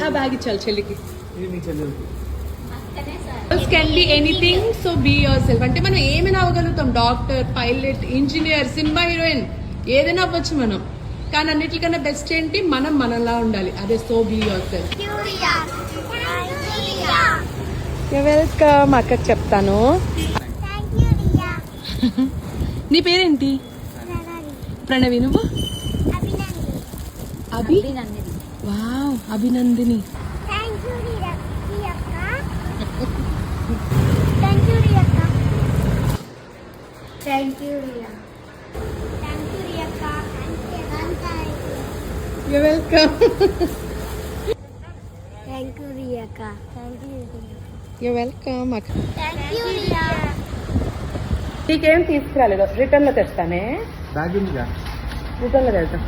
ఆ బ్యాగ్ ఇచ్చాలి చెల్లికి. ఇది మీ చెల్లెలకి. Can be anything, so be yourself. అంటే మనం ఏమైనా అవ్వగలుగుతాం. Doctor, pilot, engineer, cinema heroine, ఏదైనా అవ్వచ్చు మనం. కానీ అన్నిటికన్నా బెస్ట్ ఏంటి, మనం మనలా ఉండాలి. అదే so be yourself. Welcome. అక్కకి చెప్తాను. నీ పేరేంటి? ప్రణవి. నువ్వు? Wow, Abhinandini. You're welcome. Thank you, Riyaka. Thank you. You're welcome. Thank you, Riya. నీకేం తీసుకురాలేదు, రిటర్న్ లో తెస్తానే. బ్యాగ్ ఉందిగా. రిటర్న్ లో తెస్తాను.